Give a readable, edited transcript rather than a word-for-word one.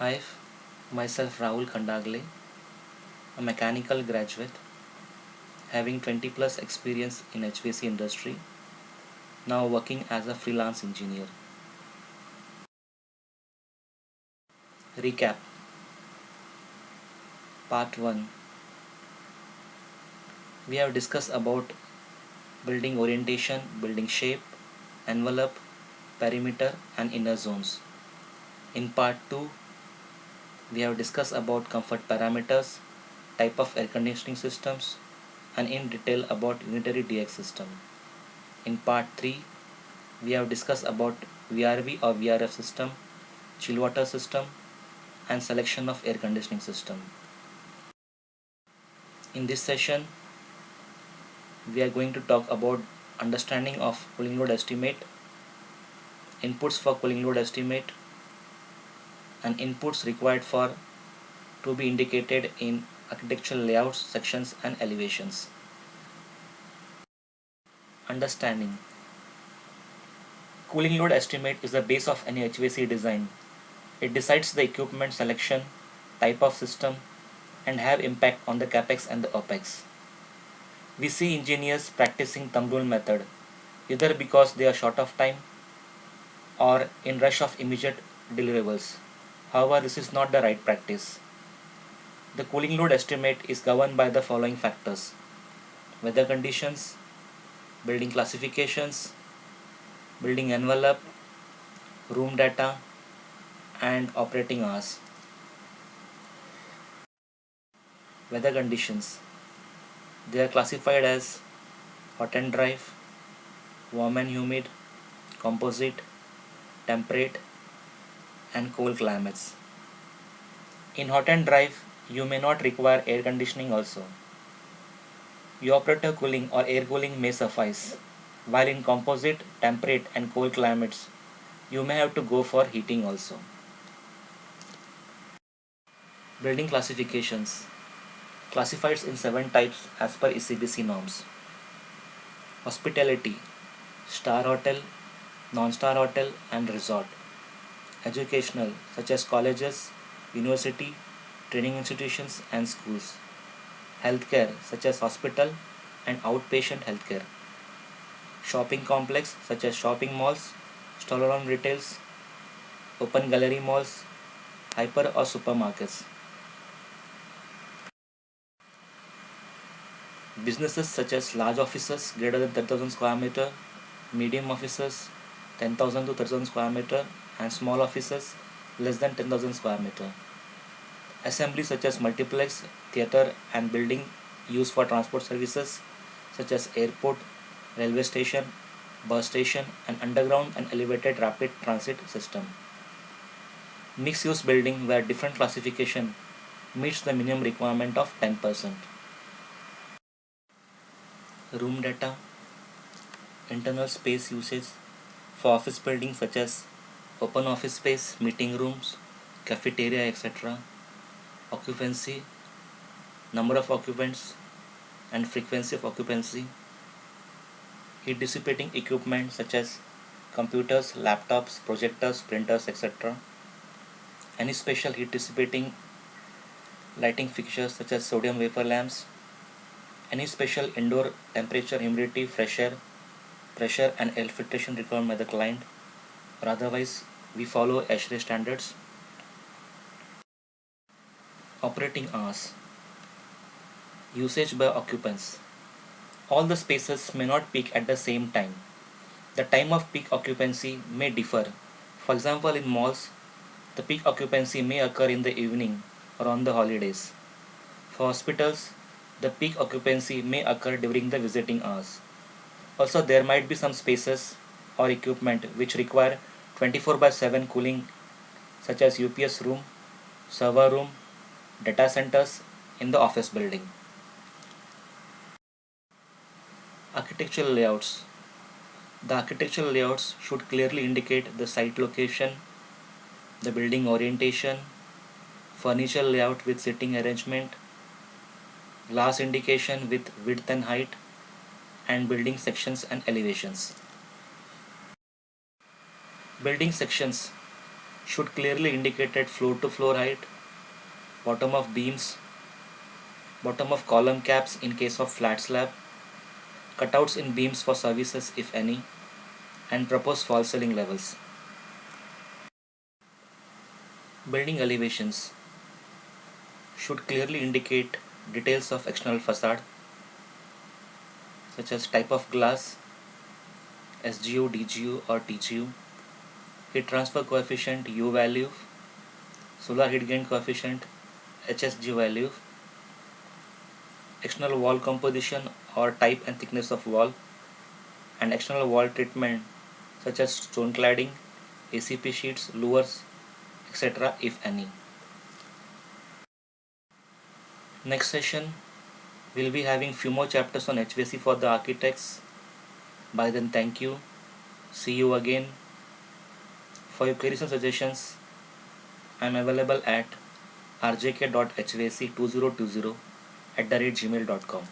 Hi, myself Rahul Kandagle, a mechanical graduate having 20 plus experience in HVAC industry, now working as a freelance engineer. Recap. Part 1. We have discussed about building orientation, building shape, envelope, perimeter and inner zones. In part 2, we have discussed about comfort parameters, type of air conditioning systems and in detail about unitary DX system. In part 3, we have discussed about VRV or VRF system, chill water system and selection of air conditioning system. In this session, we are going to talk about understanding of cooling load estimate, inputs for cooling load estimate and inputs required for to be indicated in architectural layouts, sections and elevations. Understanding. Cooling load estimate is the base of any HVAC design. It decides the equipment selection, type of system and have impact on the capex and the opex. We see engineers practicing thumb rule method either because they are short of time or in rush of immediate deliverables. However, this is not the right practice. The cooling load estimate is governed by the following factors: weather conditions, building classifications, building envelope, room data, and operating hours. Weather conditions. They are classified as hot and dry, warm and humid, composite, temperate, and cold climates. In hot and dry, you may not require air conditioning also. Evaporator cooling or air cooling may suffice, while in composite, temperate and cold climates, you may have to go for heating also. Building classifications. Classified in 7 types as per ECBC norms. Hospitality, star hotel, non-star hotel and resort. Educational, such as colleges, university, training institutions and schools. Healthcare, such as hospital and outpatient healthcare. Shopping complex, such as shopping malls, standalone retails, open gallery malls, hyper or supermarkets. Businesses such as large offices greater than 10,000 square meter, medium offices 10,000 to 30,000 square meter, and small offices less than 10,000 square meter. Assemblies such as multiplex, theatre, and building used for transport services such as airport, railway station, bus station, and underground and elevated rapid transit system. Mixed use building where different classification meets the minimum requirement of 10%. Room data, internal space usage for office buildings such as open office space, meeting rooms, cafeteria, etc. Occupancy, number of occupants and frequency of occupancy. Heat dissipating equipment such as computers, laptops, projectors, printers, etc. Any special heat dissipating lighting fixtures such as sodium vapor lamps. Any special indoor temperature, humidity, fresh air, pressure and air filtration required by the client, or otherwise we follow ASHRAE standards. Operating hours. Usage by occupants. All the spaces may not peak at the same time. The time of peak occupancy may differ. For example, in malls, the peak occupancy may occur in the evening or on the holidays. For hospitals, the peak occupancy may occur during the visiting hours. Also, there might be some spaces or equipment which require 24 by 7 cooling, such as UPS room, server room, data centers in the office building. Architectural layouts. The architectural layouts should clearly indicate the site location, the building orientation, furniture layout with sitting arrangement, glass indication with width and height, and building sections and elevations. Building sections should clearly indicate floor to floor height, bottom of beams, bottom of column caps in case of flat slab, cutouts in beams for services if any, and proposed false ceiling levels. Building elevations should clearly indicate details of external facade such as type of glass, SGU, DGU or TGU, heat transfer coefficient U value, solar heat gain coefficient HSG value, external wall composition or type and thickness of wall, and external wall treatment such as stone cladding, ACP sheets, louvers, etc. if any. Next session we'll be having few more chapters on HVAC for the architects. By then, thank you. See you again. For your queries and suggestions, I am available at rjk.hvac2020 @gmail.com.